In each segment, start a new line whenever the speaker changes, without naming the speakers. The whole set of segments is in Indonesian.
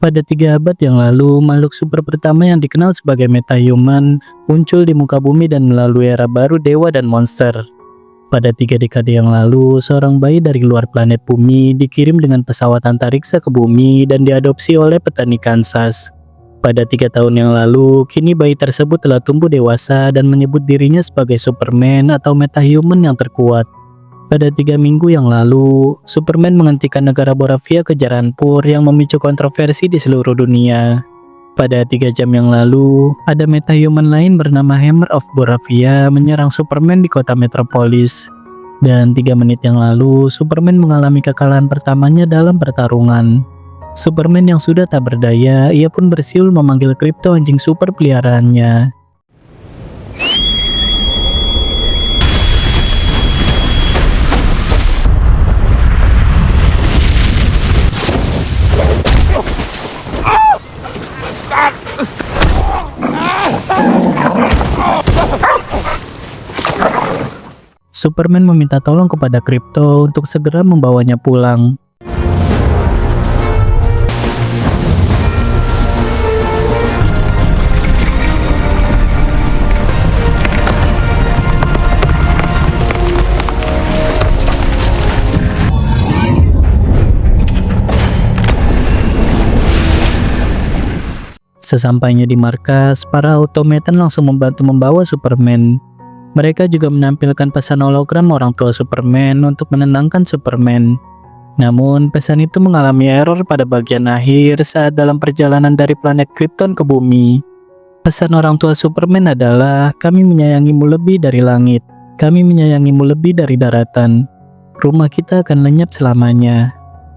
Pada 3 abad yang lalu, makhluk super pertama yang dikenal sebagai metahuman muncul di muka bumi dan melalui era baru dewa dan monster. Pada 3 dekade yang lalu, seorang bayi dari luar planet bumi dikirim dengan pesawat antariksa ke bumi dan diadopsi oleh petani Kansas. Pada 3 tahun yang lalu, kini bayi tersebut telah tumbuh dewasa dan menyebut dirinya sebagai Superman atau metahuman yang terkuat. Pada 3 minggu yang lalu, Superman menghentikan negara Boravia ke Jaranpur yang memicu kontroversi di seluruh dunia. Pada 3 jam yang lalu, ada metahuman lain bernama Hammer of Boravia menyerang Superman di kota Metropolis. Dan 3 menit yang lalu, Superman mengalami kekalahan pertamanya dalam pertarungan. Superman yang sudah tak berdaya, ia pun bersiul memanggil Krypto anjing super peliharaannya. Superman meminta tolong kepada Krypto untuk segera membawanya pulang. Sesampainya di markas, para automaton langsung membantu membawa Superman. Mereka juga menampilkan pesan hologram orang tua Superman untuk menenangkan Superman. Namun, pesan itu mengalami error pada bagian akhir saat dalam perjalanan dari planet Krypton ke bumi. Pesan orang tua Superman adalah, "Kami menyayangimu lebih dari langit. Kami menyayangimu lebih dari daratan. Rumah kita akan lenyap selamanya.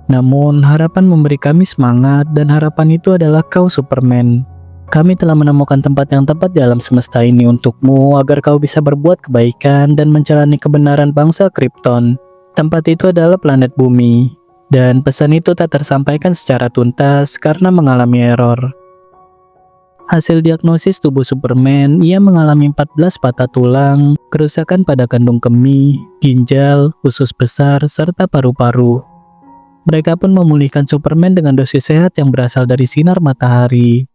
Namun, harapan memberi kami semangat dan harapan itu adalah kau Superman. Kami telah menemukan tempat yang tepat di alam semesta ini untukmu agar kau bisa berbuat kebaikan dan menjalani kebenaran bangsa Krypton. Tempat itu adalah planet bumi." Dan pesan itu tak tersampaikan secara tuntas karena mengalami error. Hasil diagnosis tubuh Superman, ia mengalami 14 patah tulang, kerusakan pada kandung kemih, ginjal, usus besar, serta paru-paru. Mereka pun memulihkan Superman dengan dosis sehat yang berasal dari sinar matahari.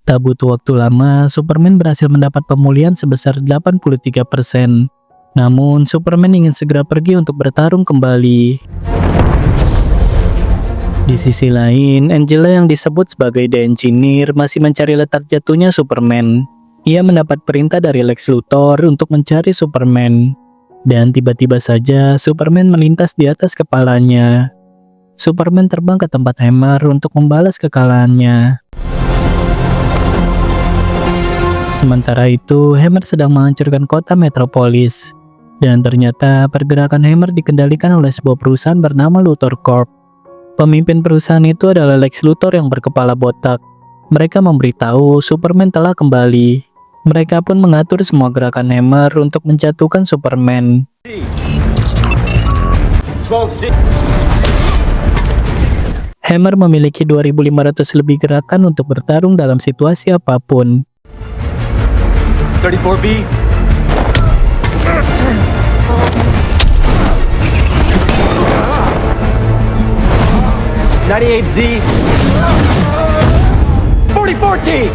Tak butuh waktu lama, Superman berhasil mendapat pemulihan sebesar 83%. Namun, Superman ingin segera pergi untuk bertarung kembali. Di sisi lain, Angela yang disebut sebagai The Engineer masih mencari letak jatuhnya Superman. Ia mendapat perintah dari Lex Luthor untuk mencari Superman. Dan tiba-tiba saja, Superman melintas di atas kepalanya. Superman terbang ke tempat Hammer untuk membalas kekalahannya. Sementara itu, Hammer sedang menghancurkan kota Metropolis. Dan ternyata pergerakan Hammer dikendalikan oleh sebuah perusahaan bernama Luthor Corp. Pemimpin perusahaan itu adalah Lex Luthor yang berkepala botak. Mereka memberitahu Superman telah kembali. Mereka pun mengatur semua gerakan Hammer untuk menjatuhkan Superman. Hammer memiliki 2.500 lebih gerakan untuk bertarung dalam situasi apapun.
34B. Z. 4014.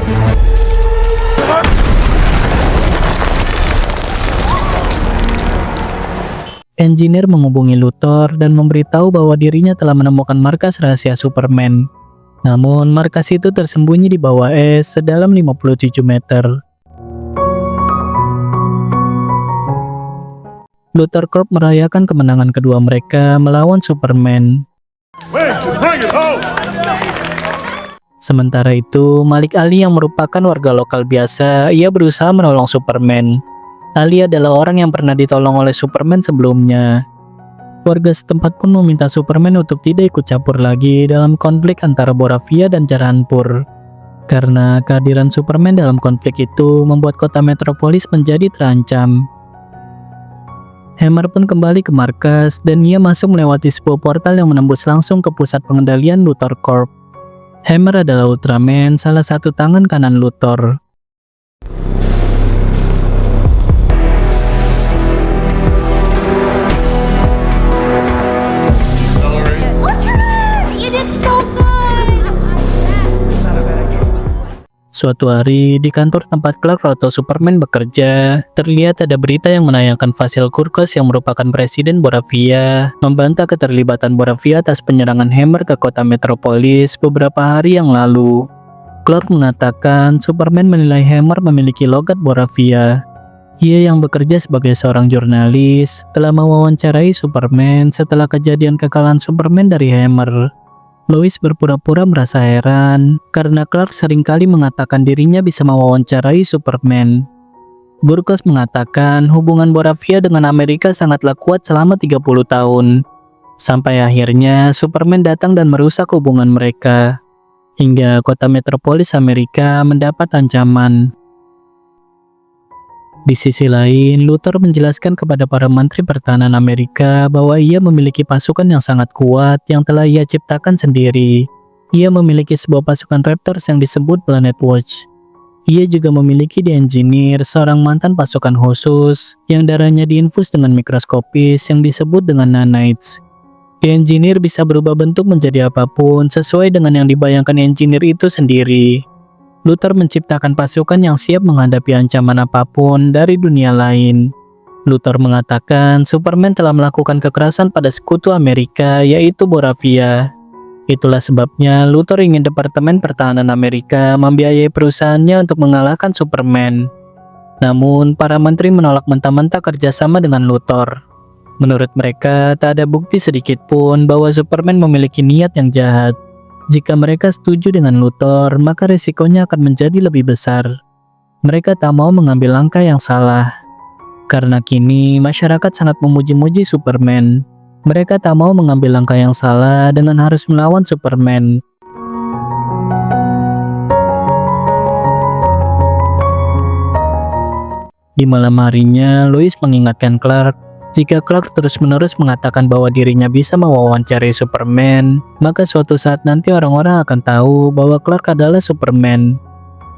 Engineer menghubungi Luthor dan memberitahu bahwa dirinya telah menemukan markas rahasia Superman. Namun, markas itu tersembunyi di bawah es sedalam 57 meter. Luthor Corp merayakan kemenangan kedua mereka melawan Superman. Sementara itu, Malik Ali yang merupakan warga lokal biasa, ia berusaha menolong Superman. Ali adalah orang yang pernah ditolong oleh Superman sebelumnya. Warga setempat pun meminta Superman untuk tidak ikut campur lagi dalam konflik antara Boravia dan Jaranpur. Karena kehadiran Superman dalam konflik itu membuat kota Metropolis menjadi terancam. Hammer pun kembali ke markas dan ia masuk melewati sebuah portal yang menembus langsung ke pusat pengendalian Luthor Corp. Hammer adalah Ultraman, salah satu tangan kanan Luthor. Suatu hari, di kantor tempat Clark atau Superman bekerja, terlihat ada berita yang menayangkan Vasil Gurkos yang merupakan presiden Boravia, membantah keterlibatan Boravia atas penyerangan Hammer ke kota metropolis beberapa hari yang lalu. Clark mengatakan Superman menilai Hammer memiliki logat Boravia. Ia yang bekerja sebagai seorang jurnalis telah mewawancarai Superman setelah kejadian kekalahan Superman dari Hammer. Lois berpura-pura merasa heran karena Clark seringkali mengatakan dirinya bisa mewawancarai Superman. Gurkos mengatakan hubungan Boravia dengan Amerika sangatlah kuat selama 30 tahun. Sampai akhirnya Superman datang dan merusak hubungan mereka, hingga kota metropolis Amerika mendapat ancaman. Di sisi lain, Luthor menjelaskan kepada para menteri pertahanan Amerika bahwa ia memiliki pasukan yang sangat kuat yang telah ia ciptakan sendiri. Ia memiliki sebuah pasukan Raptors yang disebut Planet Watch. Ia juga memiliki The Engineer, seorang mantan pasukan khusus yang darahnya diinfus dengan mikroskopis yang disebut dengan nanites. The Engineer bisa berubah bentuk menjadi apapun sesuai dengan yang dibayangkan Engineer itu sendiri. Luthor menciptakan pasukan yang siap menghadapi ancaman apapun dari dunia lain. Luthor mengatakan Superman telah melakukan kekerasan pada sekutu Amerika, yaitu Boravia. Itulah sebabnya Luthor ingin Departemen Pertahanan Amerika membiayai perusahaannya untuk mengalahkan Superman. Namun, para menteri menolak mentah-mentah kerjasama dengan Luthor. Menurut mereka, tak ada bukti sedikit pun bahwa Superman memiliki niat yang jahat. Jika mereka setuju dengan Luthor, maka risikonya akan menjadi lebih besar. Mereka tak mau mengambil langkah yang salah. Karena kini, masyarakat sangat memuji-muji Superman. Mereka tak mau mengambil langkah yang salah dengan harus melawan Superman. Di malam harinya, Lois mengingatkan Clark, jika Clark terus-menerus mengatakan bahwa dirinya bisa mewawancarai Superman, maka suatu saat nanti orang-orang akan tahu bahwa Clark adalah Superman.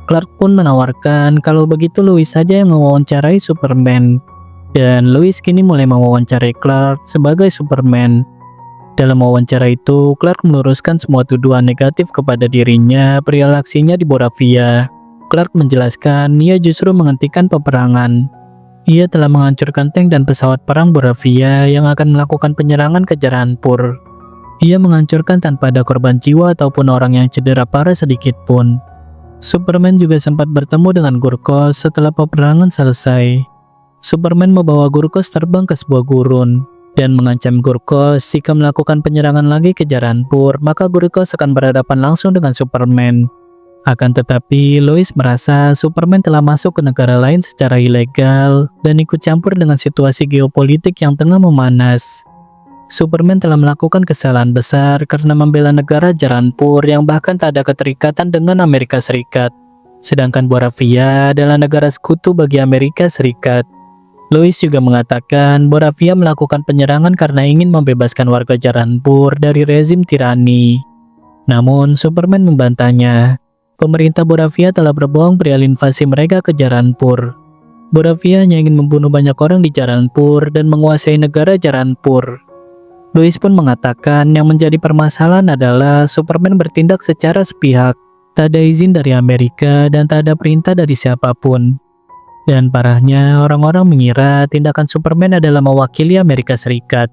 Clark pun menawarkan kalau begitu Lois saja yang mewawancarai Superman. Dan Lois kini mulai mewawancarai Clark sebagai Superman. Dalam wawancara itu, Clark meluruskan semua tuduhan negatif kepada dirinya perihal aksinya di Boravia. Clark menjelaskan ia justru menghentikan peperangan. Ia telah menghancurkan tank dan pesawat perang Boravia yang akan melakukan penyerangan ke Jaranpur. Ia menghancurkan tanpa ada korban jiwa ataupun orang yang cedera parah sedikit pun. Superman juga sempat bertemu dengan Gurkos setelah peperangan selesai. Superman membawa Gurkos terbang ke sebuah gurun dan mengancam Gurkos jika melakukan penyerangan lagi ke Jaranpur, maka Gurkos akan berhadapan langsung dengan Superman. Akan tetapi, Lois merasa Superman telah masuk ke negara lain secara ilegal dan ikut campur dengan situasi geopolitik yang tengah memanas. Superman telah melakukan kesalahan besar karena membela negara Jaranpur yang bahkan tak ada keterikatan dengan Amerika Serikat. Sedangkan Boravia adalah negara sekutu bagi Amerika Serikat. Lois juga mengatakan Boravia melakukan penyerangan karena ingin membebaskan warga Jaranpur dari rezim tirani. Namun, Superman membantahnya. Pemerintah Boravia telah berbohong perihal invasi mereka ke Jaranpur. Boravia hanya ingin membunuh banyak orang di Jaranpur dan menguasai negara Jaranpur. Lois pun mengatakan yang menjadi permasalahan adalah Superman bertindak secara sepihak, tak ada izin dari Amerika dan tak ada perintah dari siapapun. Dan parahnya, orang-orang mengira tindakan Superman adalah mewakili Amerika Serikat.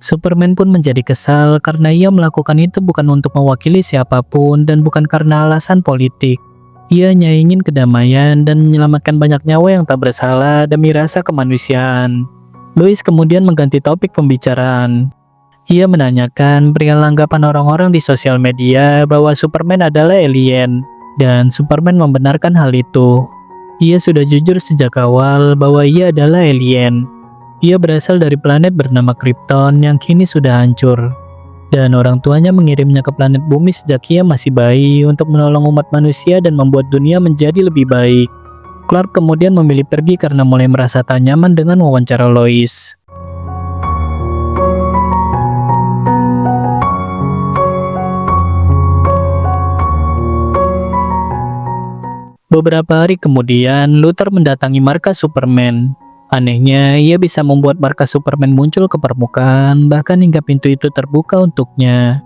Superman pun menjadi kesal karena ia melakukan itu bukan untuk mewakili siapapun dan bukan karena alasan politik. Ia hanya ingin kedamaian dan menyelamatkan banyak nyawa yang tak bersalah demi rasa kemanusiaan. Lois kemudian mengganti topik pembicaraan. Ia menanyakan perihal anggapan orang-orang di sosial media bahwa Superman adalah alien, dan Superman membenarkan hal itu. Ia sudah jujur sejak awal bahwa ia adalah alien. Ia berasal dari planet bernama Krypton yang kini sudah hancur. Dan orang tuanya mengirimnya ke planet bumi sejak ia masih bayi untuk menolong umat manusia dan membuat dunia menjadi lebih baik. Clark kemudian memilih pergi karena mulai merasa tak nyaman dengan wawancara Lois. Beberapa hari kemudian, Luthor mendatangi markas Superman. Anehnya, ia bisa membuat markas Superman muncul ke permukaan, bahkan hingga pintu itu terbuka untuknya.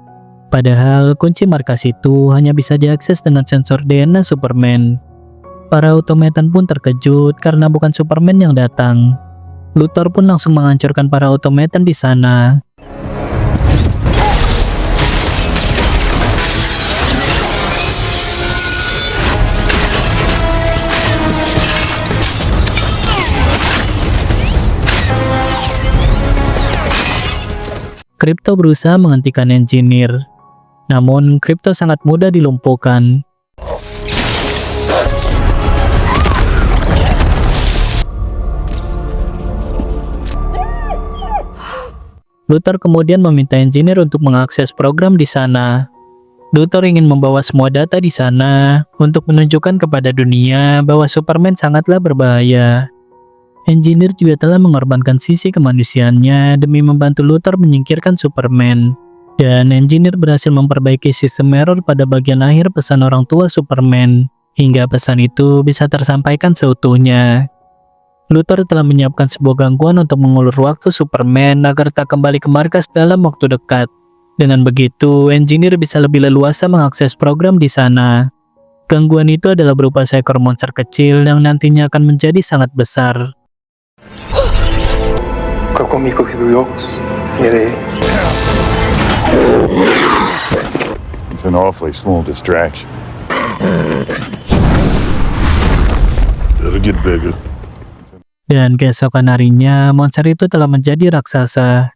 Padahal kunci markas itu hanya bisa diakses dengan sensor DNA Superman. Para otometan pun terkejut karena bukan Superman yang datang. Luthor pun langsung menghancurkan para otometan di sana. Krypto berusaha menghentikan Engineer. Namun, Krypto sangat mudah dilumpuhkan. Luthor kemudian meminta Engineer untuk mengakses program di sana. Luthor ingin membawa semua data di sana untuk menunjukkan kepada dunia bahwa Superman sangatlah berbahaya. Engineer juga telah mengorbankan sisi kemanusiaannya demi membantu Luthor menyingkirkan Superman. Dan Engineer berhasil memperbaiki sistem error pada bagian akhir pesan orang tua Superman, hingga pesan itu bisa tersampaikan seutuhnya. Luthor telah menyiapkan sebuah gangguan untuk mengulur waktu Superman agar tak kembali ke markas dalam waktu dekat. Dengan begitu, Engineer bisa lebih leluasa mengakses program di sana. Gangguan itu adalah berupa seekor monster kecil yang nantinya akan menjadi sangat besar.
It's an awfully small distraction. It'll get bigger.
Dan keesokan harinya, monster itu telah menjadi raksasa.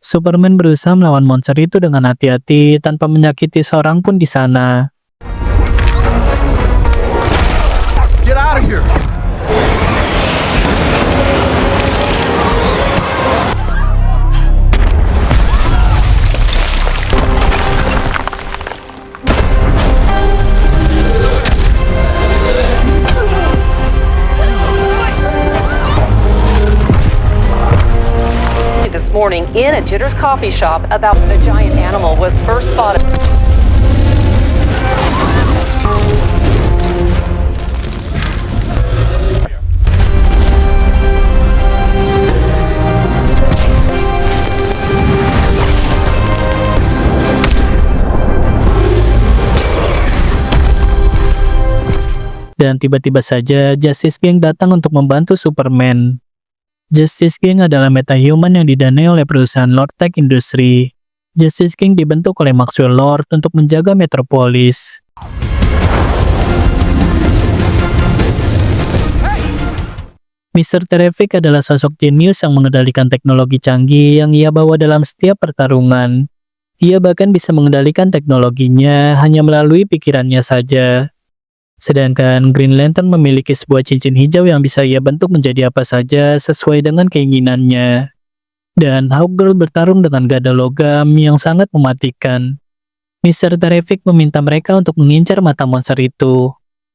Superman berusaha melawan monster itu dengan hati-hati tanpa menyakiti seorang pun di sana.
Get out of here!
This morning in a Jitters coffee shop about the giant animal was first spotted.
Dan tiba-tiba saja Justice Gang datang untuk membantu Superman. Justice Gang adalah metahuman yang didanai oleh perusahaan Lord Tech Industry. Justice Gang dibentuk oleh Maxwell Lord untuk menjaga Metropolis. Mr. Terrific adalah sosok jenius yang mengendalikan teknologi canggih yang ia bawa dalam setiap pertarungan. Ia bahkan bisa mengendalikan teknologinya hanya melalui pikirannya saja. Sedangkan Green Lantern memiliki sebuah cincin hijau yang bisa ia bentuk menjadi apa saja sesuai dengan keinginannya. Dan Hawkgirl bertarung dengan gada logam yang sangat mematikan. Mr. Terrific meminta mereka untuk mengincar mata monster itu.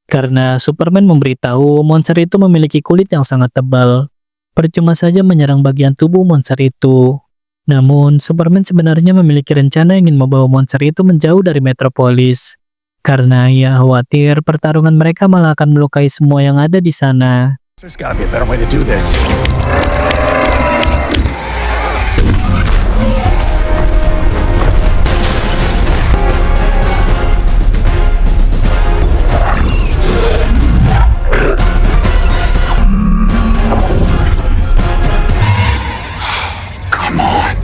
Karena Superman memberitahu monster itu memiliki kulit yang sangat tebal. Percuma saja menyerang bagian tubuh monster itu. Namun, Superman sebenarnya memiliki rencana ingin membawa monster itu menjauh dari Metropolis. Karena ia khawatir pertarungan mereka malah akan melukai semua yang ada di sana.
There's gotta be a better way to do this. Come on.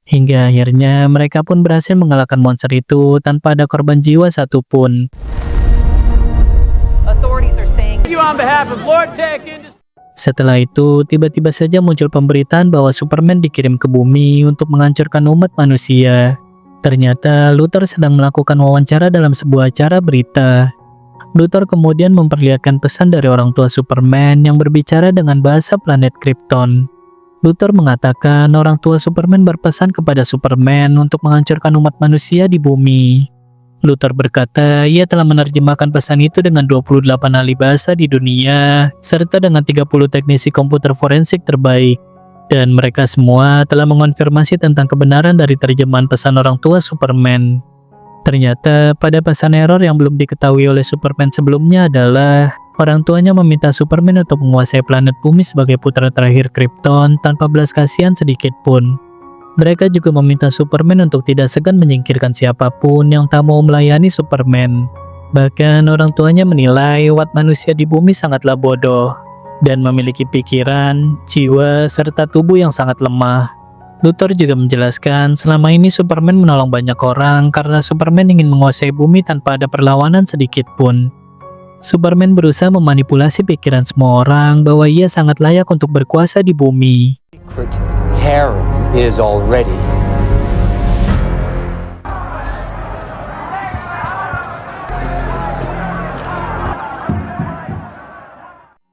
Hingga akhirnya mereka pun berhasil mengalahkan monster itu tanpa ada korban jiwa satupun.
Authorities are saying
Setelah itu, tiba-tiba saja muncul pemberitaan bahwa Superman dikirim ke bumi untuk menghancurkan umat manusia. Ternyata Luthor sedang melakukan wawancara dalam sebuah acara berita. Luthor kemudian memperlihatkan pesan dari orang tua Superman yang berbicara dengan bahasa planet Krypton. Luthor mengatakan orang tua Superman berpesan kepada Superman untuk menghancurkan umat manusia di bumi. Luthor berkata ia telah menerjemahkan pesan itu dengan 28 ahli bahasa di dunia, serta dengan 30 teknisi komputer forensik terbaik. Dan mereka semua telah mengonfirmasi tentang kebenaran dari terjemahan pesan orang tua Superman. Ternyata pada pesan error yang belum diketahui oleh Superman sebelumnya adalah Orang tuanya meminta Superman untuk menguasai planet bumi sebagai putra terakhir Krypton tanpa belas kasihan sedikit pun. Mereka juga meminta Superman untuk tidak segan menyingkirkan siapapun yang tak mau melayani Superman. Bahkan orang tuanya menilai umat manusia di bumi sangatlah bodoh dan memiliki pikiran, jiwa, serta tubuh yang sangat lemah. Luthor juga menjelaskan selama ini Superman menolong banyak orang karena Superman ingin menguasai bumi tanpa ada perlawanan sedikit pun. Superman berusaha memanipulasi pikiran semua orang bahwa ia sangat layak untuk berkuasa di bumi.
Secret harem is already.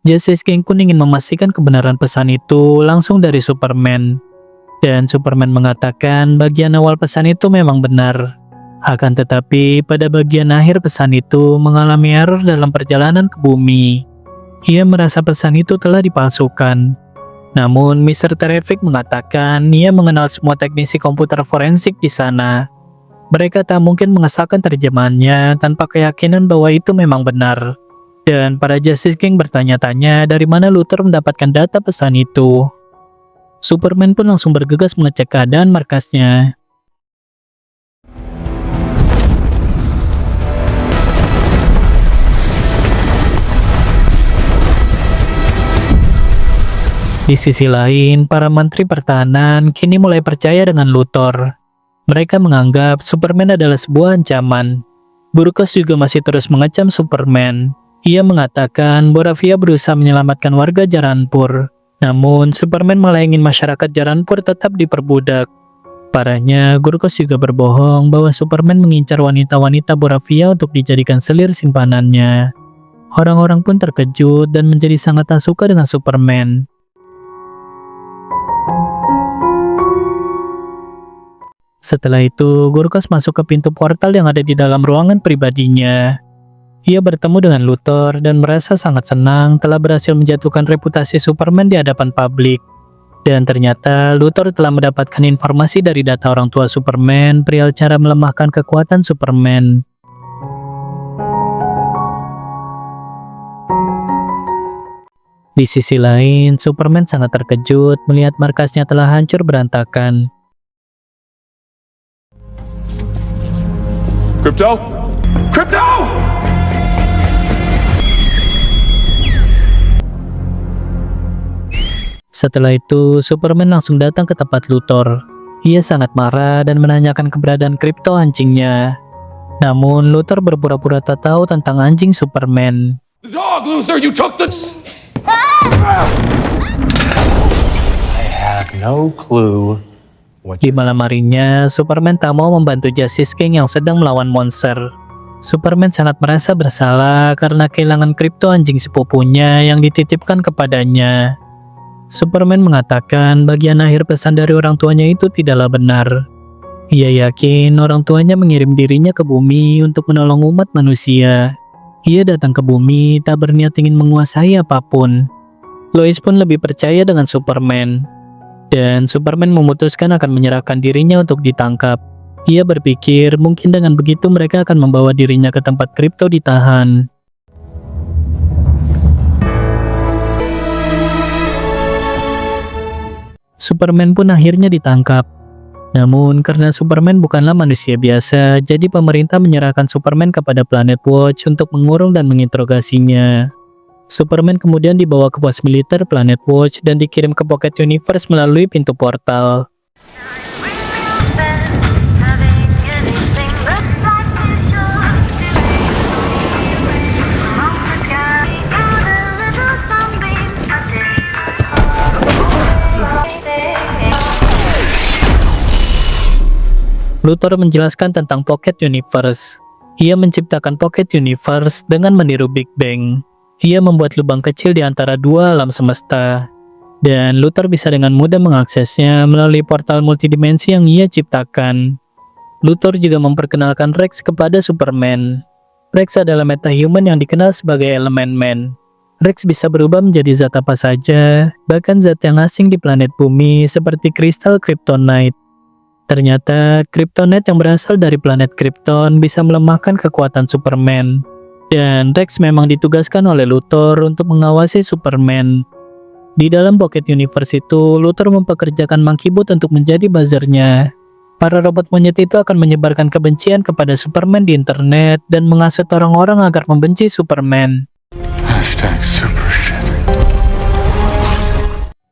Justice King pun ingin memastikan kebenaran pesan itu langsung dari Superman. Dan Superman mengatakan bagian awal pesan itu memang benar. Akan tetapi pada bagian akhir pesan itu mengalami error dalam perjalanan ke bumi. Ia merasa pesan itu telah dipalsukan. Namun Mr. Terrific mengatakan ia mengenal semua teknisi komputer forensik di sana. Mereka tak mungkin mengesahkan terjemahannya tanpa keyakinan bahwa itu memang benar. Dan para Justice King bertanya-tanya dari mana Luthor mendapatkan data pesan itu. Superman pun langsung bergegas mengecek keadaan markasnya. Di sisi lain, para menteri pertahanan kini mulai percaya dengan Luthor. Mereka menganggap Superman adalah sebuah ancaman. Burgos juga masih terus mengecam Superman. Ia mengatakan Boravia berusaha menyelamatkan warga Jaranpur. Namun, Superman malah ingin masyarakat Jaranpur tetap diperbudak. Parahnya, Gurkos juga berbohong bahwa Superman mengincar wanita-wanita Boravia untuk dijadikan selir simpanannya. Orang-orang pun terkejut dan menjadi sangat tak suka dengan Superman. Setelah itu, Gurkos masuk ke pintu portal yang ada di dalam ruangan pribadinya. Ia bertemu dengan Luthor dan merasa sangat senang telah berhasil menjatuhkan reputasi Superman di hadapan publik. Dan ternyata Luthor telah mendapatkan informasi dari data orang tua Superman perihal cara melemahkan kekuatan Superman. Di sisi lain, Superman sangat terkejut melihat markasnya telah hancur berantakan.
Crypto? Crypto!
Setelah itu, Superman langsung datang ke tempat Luthor. Ia sangat marah dan menanyakan keberadaan Krypto anjingnya. Namun, Luthor berpura-pura tak tahu tentang anjing Superman.
The dog, Luther! You took the...
I have no clue what
Di malam harinya, Superman tak mau membantu Justice King yang sedang melawan monster. Superman sangat merasa bersalah karena kehilangan Krypto anjing sepupunya yang dititipkan kepadanya. Superman mengatakan bagian akhir pesan dari orang tuanya itu tidaklah benar. Ia yakin orang tuanya mengirim dirinya ke bumi untuk menolong umat manusia. Ia datang ke bumi tak berniat ingin menguasai apapun. Lois pun lebih percaya dengan Superman. Dan Superman memutuskan akan menyerahkan dirinya untuk ditangkap. Ia berpikir mungkin dengan begitu mereka akan membawa dirinya ke tempat Krypto ditahan. Superman pun akhirnya ditangkap. Namun karena Superman bukanlah manusia biasa, jadi pemerintah menyerahkan Superman kepada Planet Watch untuk mengurung dan menginterogasinya. Superman kemudian dibawa ke pos militer Planet Watch dan dikirim ke Pocket Universe melalui pintu portal. Luthor menjelaskan tentang Pocket Universe. Ia menciptakan Pocket Universe dengan meniru Big Bang. Ia membuat lubang kecil di antara dua alam semesta. Dan Luthor bisa dengan mudah mengaksesnya melalui portal multidimensi yang ia ciptakan. Luthor juga memperkenalkan Rex kepada Superman. Rex adalah metahuman yang dikenal sebagai Elemen Man. Rex bisa berubah menjadi zat apa saja, bahkan zat yang asing di planet bumi seperti kristal Kryptonite. Ternyata, Kryptonite yang berasal dari planet Krypton bisa melemahkan kekuatan Superman. Dan Rex memang ditugaskan oleh Luthor untuk mengawasi Superman. Di dalam Pocket Universe itu, Luthor mempekerjakan Monkey Bot untuk menjadi buzzernya. Para robot monyet itu akan menyebarkan kebencian kepada Superman di internet dan menghasut orang-orang agar membenci Superman.
#supershit.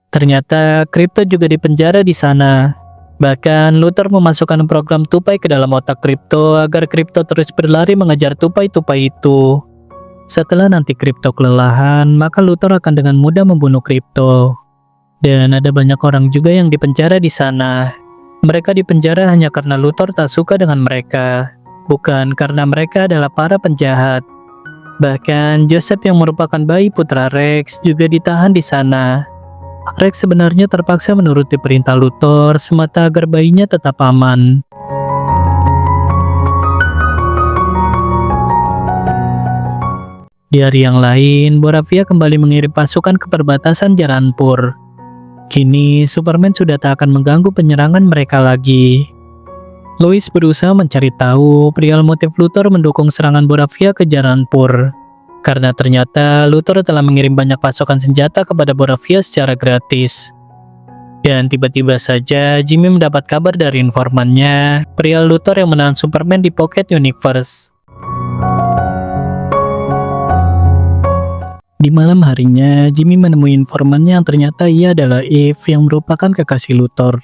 Ternyata Krypto juga dipenjara di sana. Bahkan Luthor memasukkan program tupai ke dalam otak Krypto agar Krypto terus berlari mengejar tupai-tupai itu. Setelah nanti Krypto kelelahan, maka Luthor akan dengan mudah membunuh Krypto. Dan ada banyak orang juga yang dipenjara di sana. Mereka dipenjara hanya karena Luthor tak suka dengan mereka, bukan karena mereka adalah para penjahat. Bahkan Joseph yang merupakan bayi putra Rex juga ditahan di sana. Rex sebenarnya terpaksa menuruti perintah Luthor semata agar bayinya tetap aman. Di hari yang lain, Boravia kembali mengirim pasukan ke perbatasan Jaranpur. Kini, Superman sudah tak akan mengganggu penyerangan mereka lagi. Lois berusaha mencari tahu perihal motif Luthor mendukung serangan Boravia ke Jaranpur. Karena ternyata Luthor telah mengirim banyak pasukan senjata kepada Boravia secara gratis. Dan tiba-tiba saja Jimmy mendapat kabar dari informannya perihal Luthor yang menahan Superman di Pocket Universe. Di malam harinya, Jimmy menemui informannya yang ternyata ia adalah Eve yang merupakan kekasih Luthor.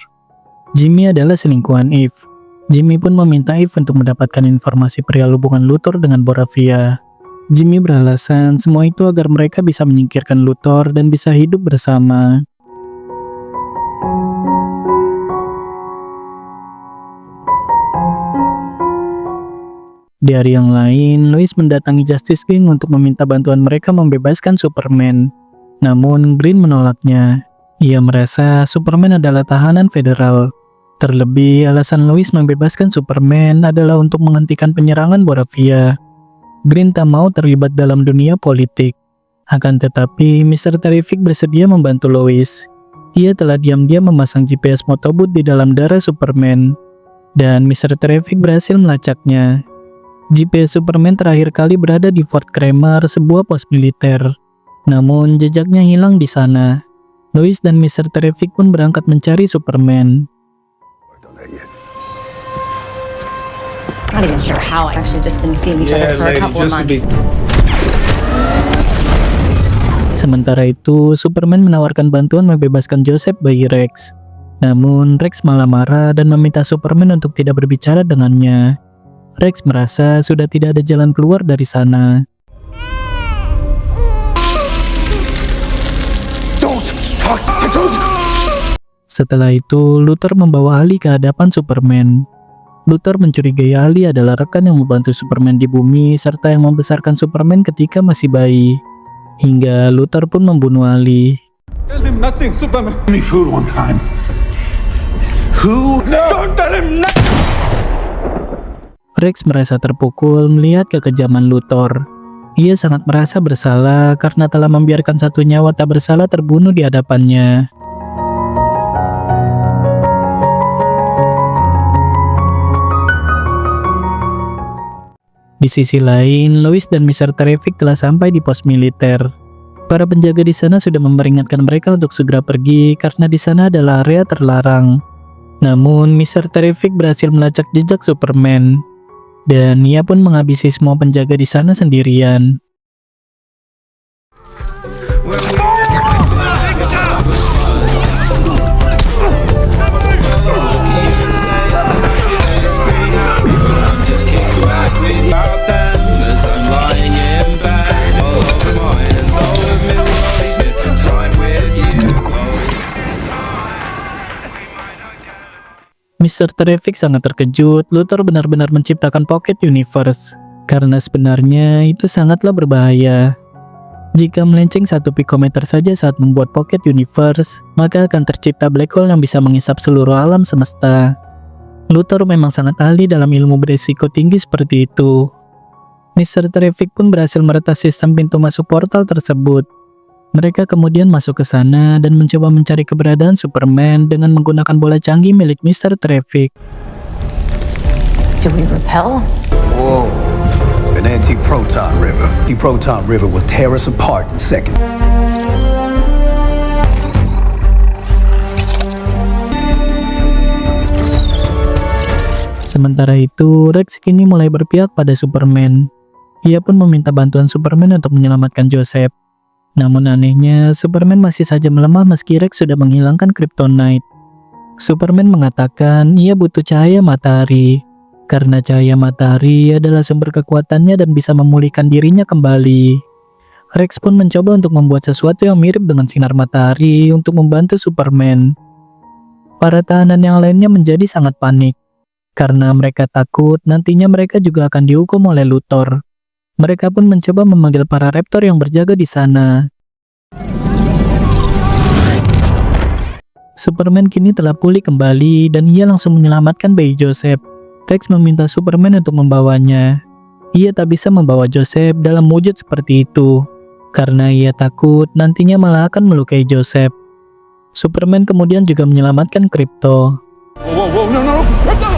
Jimmy adalah selingkuhan Eve. Jimmy pun meminta Eve untuk mendapatkan informasi perihal hubungan Luthor dengan Boravia. Jimmy beralasan semua itu agar mereka bisa menyingkirkan Luthor dan bisa hidup bersama. Di hari yang lain, Lois mendatangi Justice League untuk meminta bantuan mereka membebaskan Superman. Namun, Green menolaknya. Ia merasa Superman adalah tahanan federal. Terlebih, alasan Lois membebaskan Superman adalah untuk menghentikan penyerangan Boravia. Green tak mau terlibat dalam dunia politik. Akan tetapi, Mr. Terrific bersedia membantu Lois. Ia telah diam-diam memasang GPS Motobot di dalam darah Superman. Dan Mr. Terrific berhasil melacaknya. GPS Superman terakhir kali berada di Fort Kramer, sebuah pos militer. Namun, jejaknya hilang di sana. Lois dan Mr. Terrific pun berangkat mencari Superman.
Not even sure how. I've actually just been seeing each other for a couple of months.
Sementara itu, Superman menawarkan bantuan membebaskan Joseph bayi Rex. Namun, Rex malah marah dan meminta Superman untuk tidak berbicara dengannya. Rex merasa sudah tidak ada jalan keluar dari sana. Setelah itu, Luthor membawa Ali ke hadapan Superman. Luthor mencurigai Ali adalah rekan yang membantu Superman di bumi serta yang membesarkan Superman ketika masih bayi. Hingga Luthor pun membunuh Ali.
Tell him nothing, Superman. Give me food one time. Who? No! Don't tell him nothing!
Rex merasa terpukul melihat kekejaman Luthor. Ia sangat merasa bersalah karena telah membiarkan satu nyawa tak bersalah terbunuh di hadapannya. Di sisi lain, Lois dan Mr. Terrific telah sampai di pos militer. Para penjaga di sana sudah memperingatkan mereka untuk segera pergi karena di sana adalah area terlarang. Namun, Mr. Terrific berhasil melacak jejak Superman. Dan ia pun menghabisi semua penjaga di sana sendirian. Mr. Terrific sangat terkejut Luthor benar-benar menciptakan Pocket Universe, karena sebenarnya itu sangatlah berbahaya. Jika melenceng 1 pikometer saja saat membuat Pocket Universe, maka akan tercipta black hole yang bisa mengisap seluruh alam semesta. Luthor memang sangat ahli dalam ilmu beresiko tinggi seperti itu. Mr. Terrific pun berhasil meretas sistem pintu masuk portal tersebut. Mereka kemudian masuk ke sana dan mencoba mencari keberadaan Superman dengan menggunakan bola canggih milik Mr. Terrific.
Do we repel?
Whoa.
An anti-proton river. The proton river will tear us apart in seconds.
Sementara itu, Rex kini mulai berpihak pada Superman. Ia pun meminta bantuan Superman untuk menyelamatkan Joseph. Namun anehnya, Superman masih saja melemah meski Rex sudah menghilangkan Kryptonite. Superman mengatakan ia butuh cahaya matahari, karena cahaya matahari adalah sumber kekuatannya dan bisa memulihkan dirinya kembali. Rex pun mencoba untuk membuat sesuatu yang mirip dengan sinar matahari untuk membantu Superman. Para tahanan yang lainnya menjadi sangat panik, karena mereka takut nantinya mereka juga akan dihukum oleh Luthor. Mereka pun mencoba memanggil para Raptor yang berjaga di sana. Superman kini telah pulih kembali dan ia langsung menyelamatkan bayi Joseph. Rex meminta Superman untuk membawanya. Ia tak bisa membawa Joseph dalam wujud seperti itu, karena ia takut nantinya malah akan melukai Joseph. Superman kemudian juga menyelamatkan Krypto.
Whoa, no, Krypto!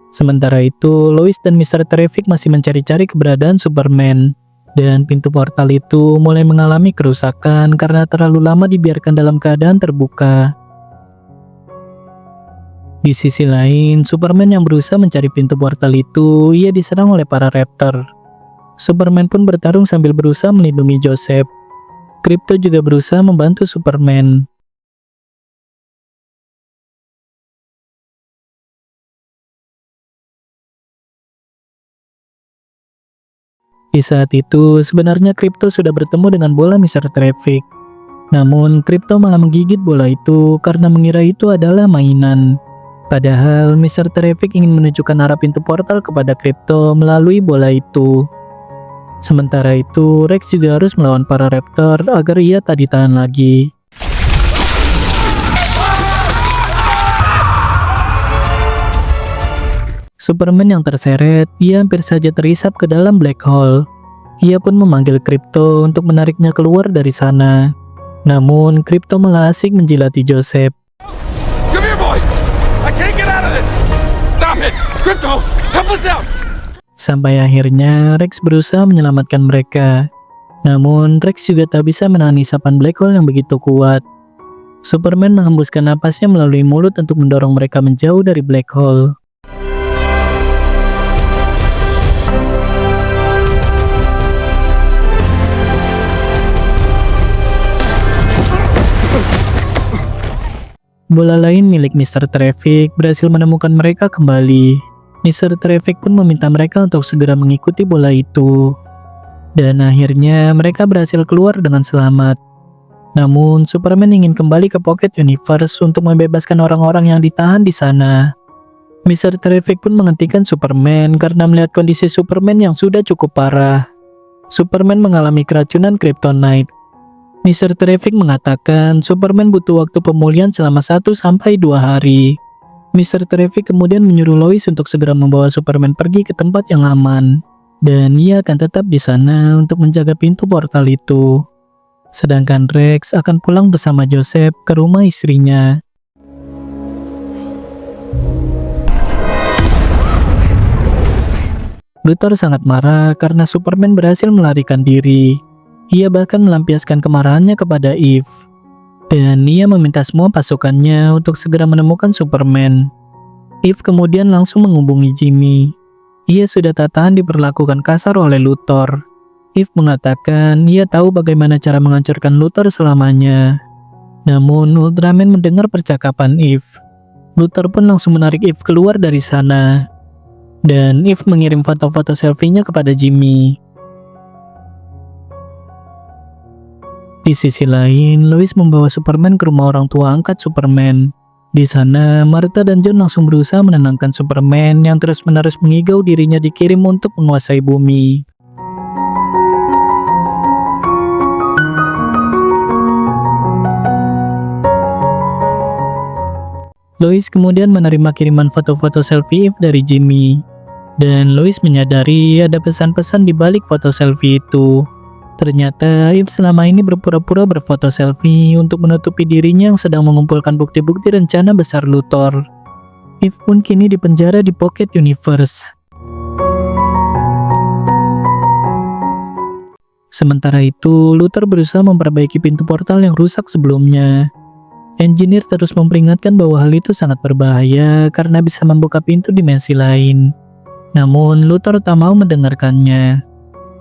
Sementara itu, Lois dan Mr. Terrific masih mencari-cari keberadaan Superman. Dan pintu portal itu mulai mengalami kerusakan karena terlalu lama dibiarkan dalam keadaan terbuka. Di sisi lain, Superman yang berusaha mencari pintu portal itu, ia diserang oleh para Raptor. Superman pun bertarung sambil berusaha melindungi Joseph. Krypto juga berusaha membantu Superman. Di saat itu, sebenarnya Krypto sudah bertemu dengan bola Mr. Terrific. Namun, Krypto malah menggigit bola itu karena mengira itu adalah mainan. Padahal, Mr. Terrific ingin menunjukkan arah pintu portal kepada Krypto melalui bola itu. Sementara itu, Rex juga harus melawan para Raptor agar ia tak ditahan lagi. Superman yang terseret, ia hampir saja terisap ke dalam black hole. Ia pun memanggil Krypto untuk menariknya keluar dari sana. Namun, Krypto malah asik menjilati Joseph.
Come here, boy! I can't get out of this! Stop it! Krypto, help us out!
Sampai akhirnya, Rex berusaha menyelamatkan mereka. Namun, Rex juga tak bisa menahan isapan black hole yang begitu kuat. Superman menghembuskan napasnya melalui mulut untuk mendorong mereka menjauh dari black hole. Bola lain milik Mr. Terrific berhasil menemukan mereka kembali. Mr. Terrific pun meminta mereka untuk segera mengikuti bola itu. Dan akhirnya mereka berhasil keluar dengan selamat. Namun, Superman ingin kembali ke Pocket Universe untuk membebaskan orang-orang yang ditahan di sana. Mr. Terrific pun menghentikan Superman karena melihat kondisi Superman yang sudah cukup parah. Superman mengalami keracunan Kryptonite. Mr. Terrific mengatakan Superman butuh waktu pemulihan selama 1-2 hari. Mr. Terrific kemudian menyuruh Lois untuk segera membawa Superman pergi ke tempat yang aman. Dan ia akan tetap di sana untuk menjaga pintu portal itu. Sedangkan Rex akan pulang bersama Joseph ke rumah istrinya. Luthor sangat marah karena Superman berhasil melarikan diri. Ia bahkan melampiaskan kemarahannya kepada Eve. Dan ia meminta semua pasukannya untuk segera menemukan Superman. Eve kemudian langsung menghubungi Jimmy. Ia sudah tak tahan diperlakukan kasar oleh Luthor. Eve mengatakan ia tahu bagaimana cara menghancurkan Luthor selamanya. Namun Ultraman mendengar percakapan Eve. Luthor pun langsung menarik Eve keluar dari sana. Dan Eve mengirim foto-foto selfie-nya kepada Jimmy. Di sisi lain, Lois membawa Superman ke rumah orang tua angkat Superman. Di sana, Martha dan John langsung berusaha menenangkan Superman yang terus-menerus mengigau dirinya dikirim untuk menguasai bumi. Lois kemudian menerima kiriman foto-foto selfie Eve dari Jimmy. Dan Lois menyadari ada pesan-pesan di balik foto selfie itu. Ternyata Eve selama ini berpura-pura berfoto selfie untuk menutupi dirinya yang sedang mengumpulkan bukti-bukti rencana besar Luthor. Eve pun kini dipenjara di Pocket Universe. Sementara itu, Luther berusaha memperbaiki pintu portal yang rusak sebelumnya. Engineer terus memperingatkan bahwa hal itu sangat berbahaya karena bisa membuka pintu dimensi lain. Namun, Luther tak mau mendengarkannya.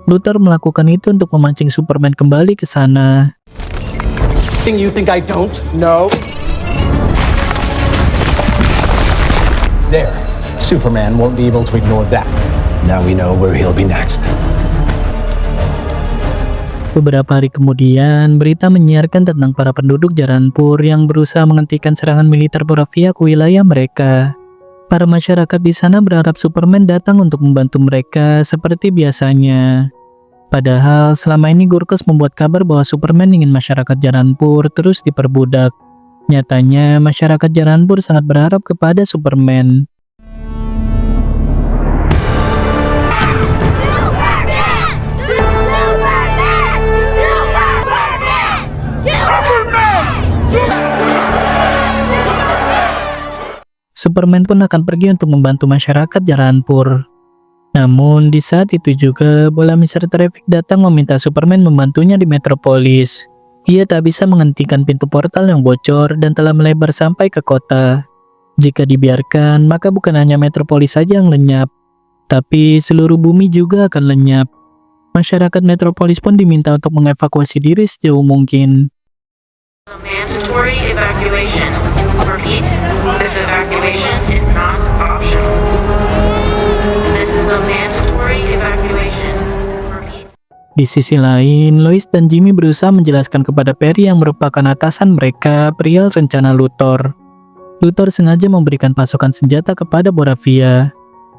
Luther melakukan itu untuk memancing Superman kembali ke sana.
You think I don't know? There. Superman won't be able to ignore that. Now we know where he'll be next.
Beberapa hari kemudian, berita menyiarkan tentang para penduduk Jaranpur yang berusaha menghentikan serangan militer Boravia ke wilayah mereka. Para masyarakat di sana berharap Superman datang untuk membantu mereka seperti biasanya. Padahal selama ini Gurkos membuat kabar bahwa Superman ingin masyarakat Jaranpur terus diperbudak. Nyatanya, masyarakat Jaranpur sangat berharap kepada Superman. Superman pun akan pergi untuk membantu masyarakat Jaranpur. Namun di saat itu juga bola Mr. Traffic datang meminta Superman membantunya di Metropolis. Ia tak bisa menghentikan pintu portal yang bocor dan telah melebar sampai ke kota. Jika dibiarkan, maka bukan hanya Metropolis saja yang lenyap, tapi seluruh bumi juga akan lenyap. Masyarakat Metropolis pun diminta untuk mengevakuasi diri sejauh mungkin.
Mandatory evacuation. Repeat, this evacuation is not optional. This is a mandatory evacuation. Repeat.
Di sisi lain, Lois dan Jimmy berusaha menjelaskan kepada Perry yang merupakan atasan mereka perihal rencana Luthor. Luthor sengaja memberikan pasukan senjata kepada Boravia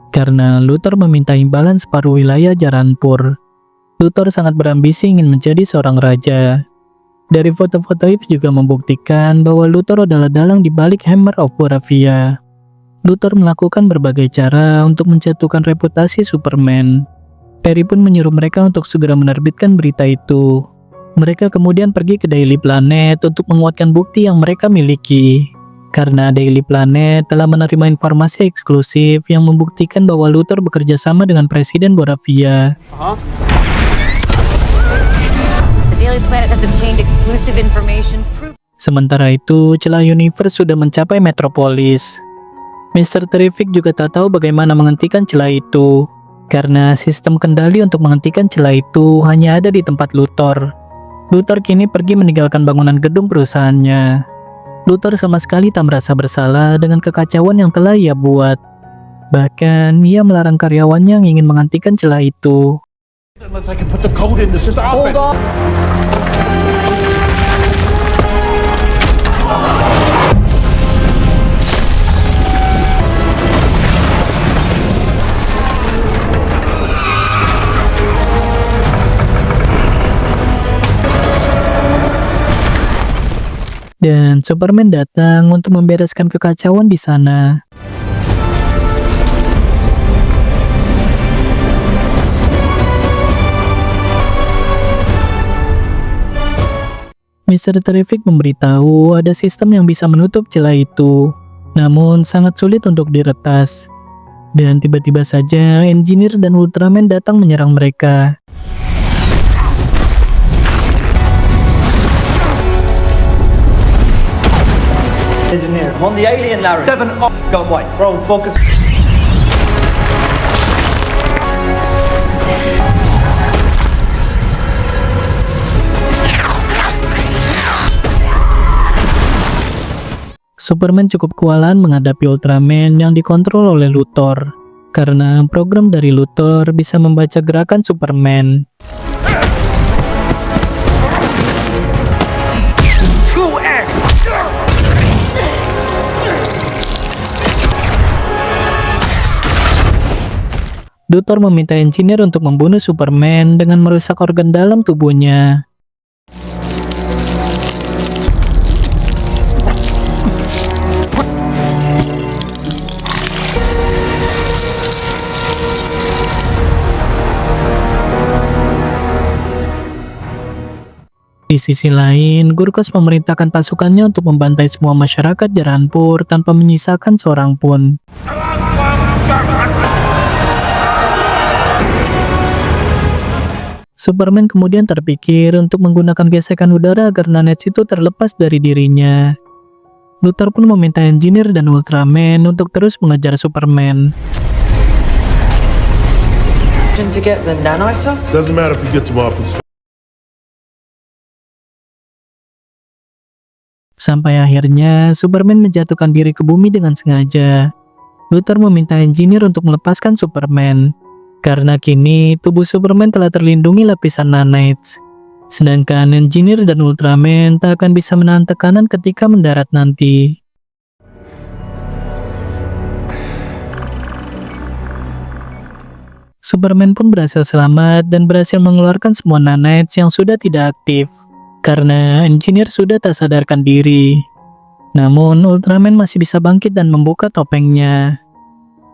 karena Luthor meminta imbalan separuh wilayah Jaranpur. Luthor sangat berambisi ingin menjadi seorang raja. Dari foto-foto Yves juga membuktikan bahwa Luthor adalah dalang di balik Hammer of Boravia. Luthor melakukan berbagai cara untuk menjatuhkan reputasi Superman. Perry pun menyuruh mereka untuk segera menerbitkan berita itu. Mereka kemudian pergi ke Daily Planet untuk menguatkan bukti yang mereka miliki. Karena Daily Planet telah menerima informasi eksklusif yang membuktikan bahwa Luthor bekerja sama dengan Presiden Boravia.
Daily Planet has obtained exclusive information proof.
Sementara itu, celah universe sudah mencapai Metropolis. Mr. Terrific juga tak tahu bagaimana menghentikan celah itu, karena sistem kendali untuk menghentikan celah itu hanya ada di tempat Luthor. Luthor kini pergi meninggalkan bangunan gedung perusahaannya. Luthor sama sekali tak merasa bersalah dengan kekacauan yang telah ia buat. Bahkan, ia melarang karyawannya yang ingin menghentikan celah itu.
Unless I can put the code in the system. Hold on.
Dan Superman datang untuk membereskan kekacauan di sana. Mr. Terrific memberitahu ada sistem yang bisa menutup celah itu, namun sangat sulit untuk diretas. Dan tiba-tiba saja Engineer dan Ultraman datang menyerang mereka.
Engineer, I'm on the alien, Larry. 7 up. Go white. Bro, focus.
Superman cukup kewalahan menghadapi Ultraman yang dikontrol oleh Luthor, karena program dari Luthor bisa membaca gerakan Superman. Luthor meminta Engineer untuk membunuh Superman dengan merusak organ dalam tubuhnya. Di sisi lain, Gurkos memerintahkan pasukannya untuk membantai semua masyarakat Jaranpur tanpa menyisakan seorang pun. Superman kemudian terpikir untuk menggunakan gesekan udara agar nanets itu terlepas dari dirinya. Luthor pun meminta Engineer dan Ultraman untuk terus mengejar Superman.
To get the nanite stuff?
Doesn't matter if he gets him off his
Sampai akhirnya Superman menjatuhkan diri ke bumi dengan sengaja. Luthor meminta Engineer untuk melepaskan Superman, karena kini tubuh Superman telah terlindungi lapisan nanites. Sedangkan Engineer dan Ultraman tak akan bisa menahan tekanan ketika mendarat nanti. Superman pun berhasil selamat dan berhasil mengeluarkan semua nanites yang sudah tidak aktif, karena Engineer sudah tak sadarkan diri. Namun Ultraman masih bisa bangkit dan membuka topengnya.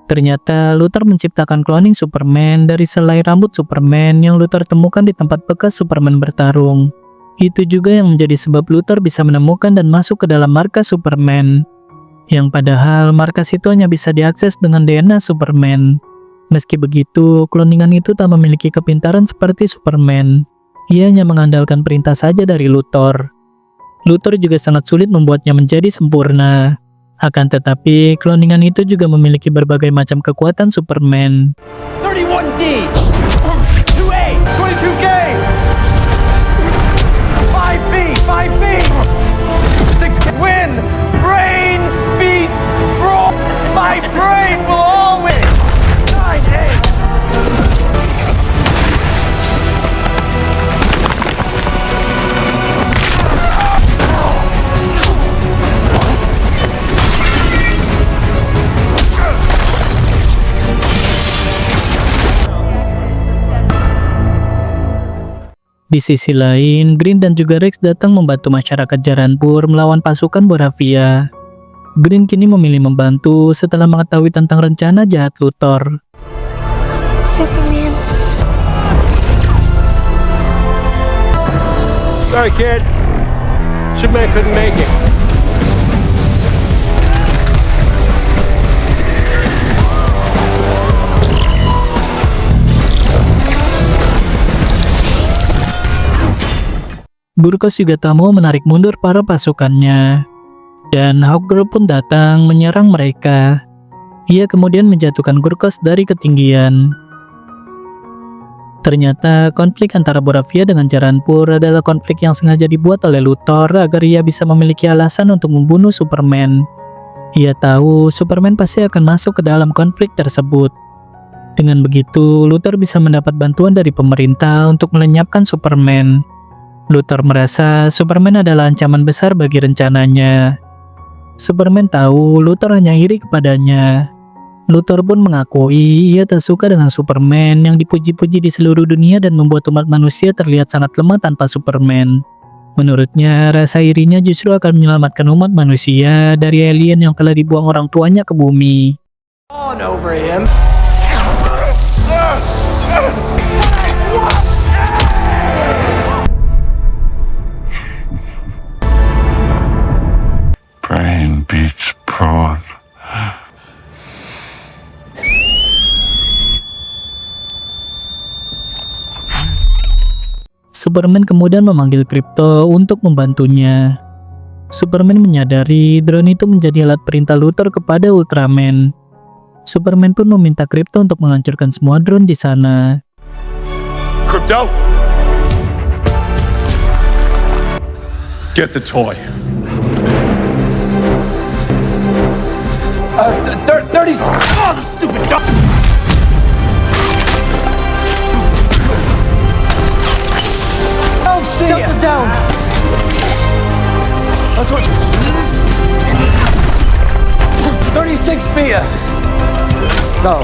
Ternyata Luthor menciptakan cloning Superman dari selai rambut Superman yang Luthor temukan di tempat bekas Superman bertarung. Itu juga yang menjadi sebab Luthor bisa menemukan dan masuk ke dalam markas Superman, yang padahal markas itu hanya bisa diakses dengan DNA Superman. Meski begitu, kloningan itu tak memiliki kepintaran seperti Superman. Ia hanya mengandalkan perintah saja dari Luthor. Luthor juga sangat sulit membuatnya menjadi sempurna. Akan tetapi, kloningan itu juga memiliki berbagai macam kekuatan Superman.
31D! 2A! 22K! 5B! 5B! 6K! Win! Brain beats brawn! My brain will always! 9A!
Di sisi lain, Green dan juga Rex datang membantu masyarakat Jaranpur melawan pasukan Boravia. Green kini memilih membantu setelah mengetahui tentang rencana jahat Luthor.
Superman.
Sorry, kid. Superman couldn't make it.
Gurkos juga tak mau menarik mundur para pasukannya, dan Hawkgirl pun datang menyerang mereka. Ia kemudian menjatuhkan Gurkos dari ketinggian. Ternyata konflik antara Boravia dengan Jaranpur adalah konflik yang sengaja dibuat oleh Luthor agar ia bisa memiliki alasan untuk membunuh Superman. Ia tahu Superman pasti akan masuk ke dalam konflik tersebut. Dengan begitu, Luthor bisa mendapat bantuan dari pemerintah untuk melenyapkan Superman. Luthor merasa Superman adalah ancaman besar bagi rencananya. Superman tahu Luthor hanya iri kepadanya. Luthor pun mengakui ia tak suka dengan Superman yang dipuji-puji di seluruh dunia dan membuat umat manusia terlihat sangat lemah tanpa Superman. Menurutnya, rasa irinya justru akan menyelamatkan umat manusia dari alien yang telah dibuang orang tuanya ke bumi.
On over him.
brain beats brawn.
Superman kemudian memanggil Krypto untuk membantunya. Superman menyadari drone itu menjadi alat perintah Luthor kepada Ultraman. Superman pun meminta Krypto untuk menghancurkan semua drone di sana.
Crypto! Get the toy.
30. Oh, the stupid dog. Delta down. 36 Bia. No.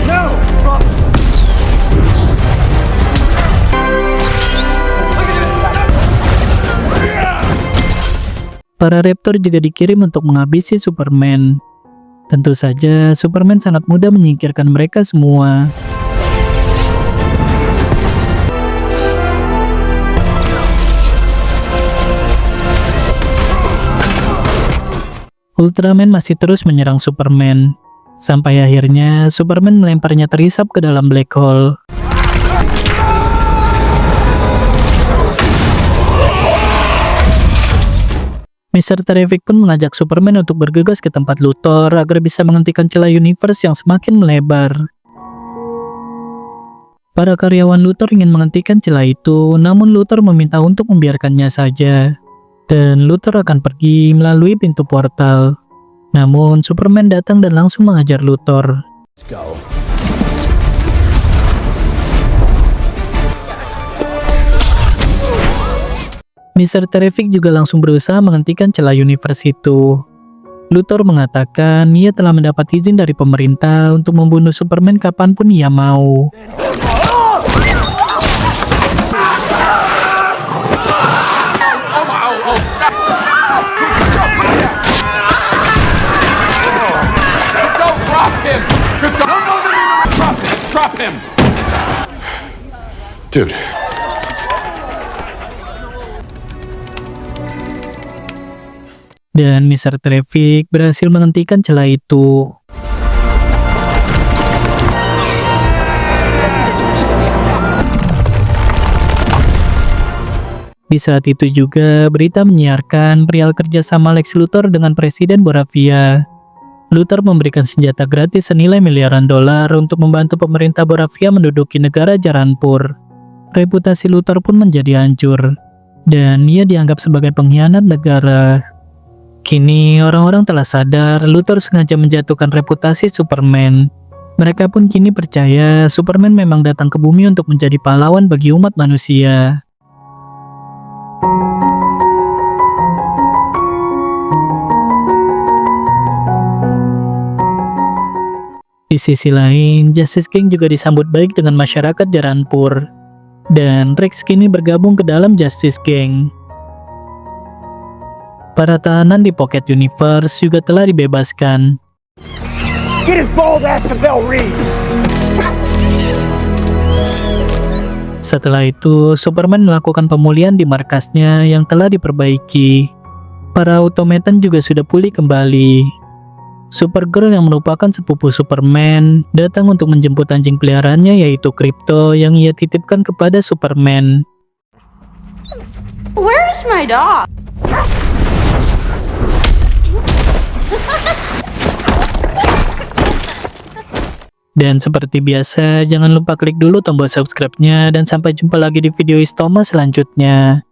No.
Para Raptor juga dikirim untuk menghabisi Superman. Tentu saja, Superman sangat mudah menyingkirkan mereka semua. Ultraman masih terus menyerang Superman. Sampai akhirnya Superman melemparnya terisap ke dalam black hole. Mr. Terrific pun mengajak Superman untuk bergegas ke tempat Luthor agar bisa menghentikan celah universe yang semakin melebar. Para karyawan Luthor ingin menghentikan celah itu, namun Luthor meminta untuk membiarkannya saja. Dan Luthor akan pergi melalui pintu portal. Namun Superman datang dan langsung mengajar Luthor.
Let's go.
Mr. Terrific juga langsung berusaha menghentikan celah universe itu. Luthor mengatakan ia telah mendapat izin dari pemerintah untuk membunuh Superman kapanpun ia mau.
Drop him! Dude.
Dan Mr. Terrific berhasil menghentikan celah itu. Di saat itu juga berita menyiarkan perihal kerjasama Lex Luthor dengan Presiden Boravia. Luthor memberikan senjata gratis senilai miliaran dolar untuk membantu pemerintah Boravia menduduki negara Jaranpur. Reputasi Luthor pun menjadi hancur, dan ia dianggap sebagai pengkhianat negara. Kini orang-orang telah sadar Luthor sengaja menjatuhkan reputasi Superman. Mereka pun kini percaya Superman memang datang ke bumi untuk menjadi pahlawan bagi umat manusia. Di sisi lain, Justice King juga disambut baik dengan masyarakat Jaranpur. Dan Rex kini bergabung ke dalam Justice Gang. Para tahanan di Pocket Universe juga telah dibebaskan.
Get his bald ass to Bell Reed!
Setelah itu, Superman melakukan pemulihan di markasnya yang telah diperbaiki. Para Automaton juga sudah pulih kembali. Supergirl yang merupakan sepupu Superman datang untuk menjemput anjing peliharaannya yaitu Krypto yang ia titipkan kepada Superman.
Where's my dog?
Dan seperti biasa, jangan lupa klik dulu tombol subscribe-nya dan sampai jumpa lagi di video Istoma selanjutnya.